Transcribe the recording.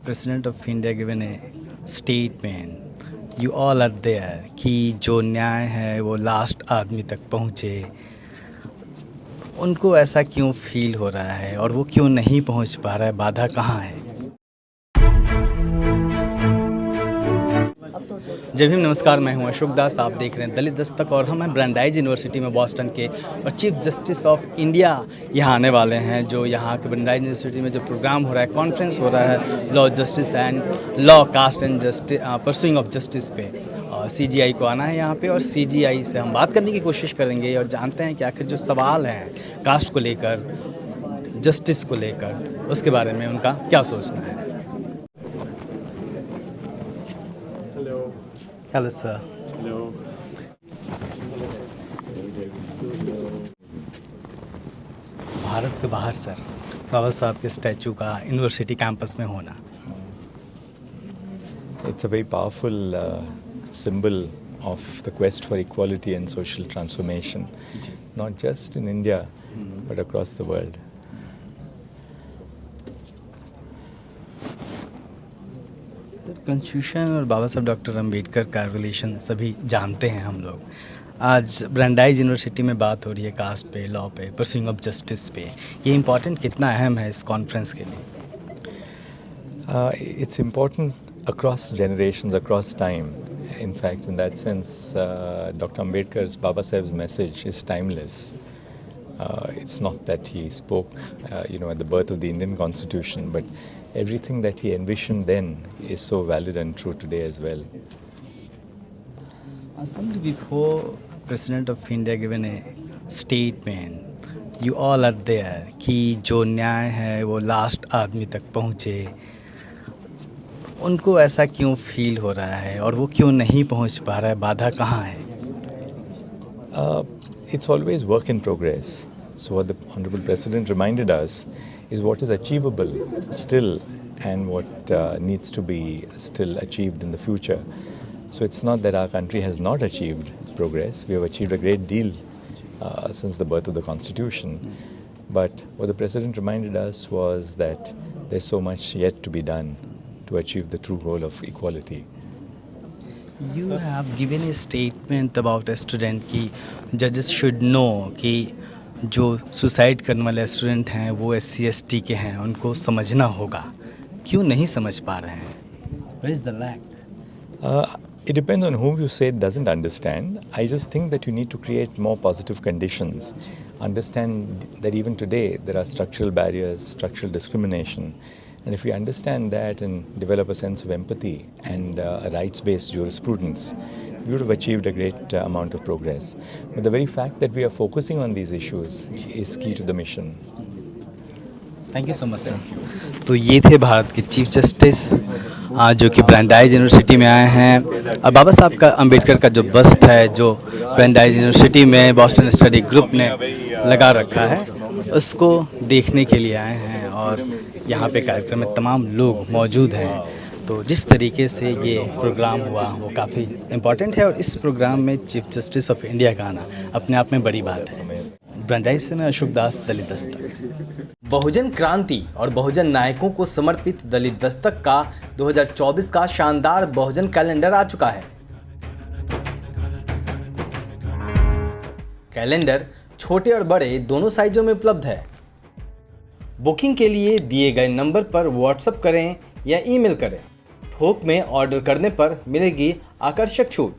President of India given a statement, you all are there कि जो न्याय है वो लास्ट आदमी तक पहुँचे। उनको ऐसा क्यों फील हो रहा है और वो क्यों नहीं पहुँच पा रहा है, बाधा कहाँ है? जय भीम, नमस्कार। मैं हूं अशोक दास, आप देख रहे हैं दलित दस्तक और हम हैं ब्रांडाइज यूनिवर्सिटी में बॉस्टन के, और चीफ जस्टिस ऑफ इंडिया यहाँ आने वाले हैं। जो यहाँ के ब्रांडाइज यूनिवर्सिटी में जो प्रोग्राम हो रहा है, कॉन्फ्रेंस हो रहा है law justice and law caste and justice pursuing of justice पे, और CGI को आना है यहाँ पे, और CGI से हम बात करने की कोशिश करेंगे और जानते हैं कि आखिर जो सवाल हैं कास्ट को लेकर, जस्टिस को लेकर, उसके बारे में उनका क्या सोचना है। Hello sir. हेलो। भारत के बाहर सर, बाबा साहब के स्टैचू का यूनिवर्सिटी कैंपस में होना, It's a very powerful symbol of the quest for equality and social transformation, not just in India, but across the world. Constitution और बाबा साहब डॉक्टर अम्बेडकर का रिलेशन सभी जानते हैं हम लोग। आज ब्रांडाइज यूनिवर्सिटी में बात हो रही है कास्ट पे, लॉ पे, परस्यूइंग ऑफ जस्टिस पे। ये इम्पॉर्टेंट कितना अहम है इस कॉन्फ्रेंस के लिए? It's important across generations, across time. In fact, in that sense, Dr. Ambedkar's, Baba Saheb's message is timeless. It's not that he spoke, at the birth of the Indian Constitution, but everything that he envisioned then is so valid and true today as well. Some before President of India given a statement, you all are there कि जो न्याय है वो last आदमी तक पहुँचे। उनको ऐसा क्यों फील हो रहा है और वो क्यों नहीं पहुँच पा रहा है, बाधा कहाँ है? It's always work in progress. So what the Honorable President reminded us is what is achievable still and what needs to be still achieved in the future. So it's not that our country has not achieved progress. We have achieved a great deal since the birth of the Constitution. But what the President reminded us was that there's so much yet to be done to achieve the true goal of equality. You have given a statement about a student कि judges should know कि जो suicide करने वाले student हैं वो SC ST के हैं, उनको समझना होगा। क्यों नहीं समझ पा रहे हैं? Where is the lack? It depends on whom you say doesn't understand. I just think that you need to create more positive conditions. Understand that even today there are structural barriers, structural discrimination. And if we understand that and develop a sense of empathy and a rights-based jurisprudence, we would have achieved a great amount of progress. But the very fact that we are focusing on these issues is key to the mission. Thank you so much sir. तो ये थे भारत के chief justice जो कि ब्रांडाइज university में आए हैं, और बाबा साहब का अम्बेडकर का जो बस्ट है जो ब्रांडाइज यूनिवर्सिटी में बॉस्टन स्टडी ग्रुप ने लगा रखा है, उसको देखने के लिए आए हैं। और यहाँ पे कार्यक्रम में तमाम लोग मौजूद हैं। तो जिस तरीके से ये प्रोग्राम हुआ वो काफ़ी इम्पॉर्टेंट है, और इस प्रोग्राम में चीफ जस्टिस ऑफ इंडिया का आना अपने आप में बड़ी बात है। ब्रांडाइज से मैं अशोक दास, दलित दस्तक। बहुजन क्रांति और बहुजन नायकों को समर्पित दलित दस्तक का 2024 का शानदार बहुजन कैलेंडर आ चुका है। कैलेंडर छोटे और बड़े दोनों साइजों में उपलब्ध है। बुकिंग के लिए दिए गए नंबर पर व्हाट्सएप करें या ईमेल करें। थोक में ऑर्डर करने पर मिलेगी आकर्षक छूट।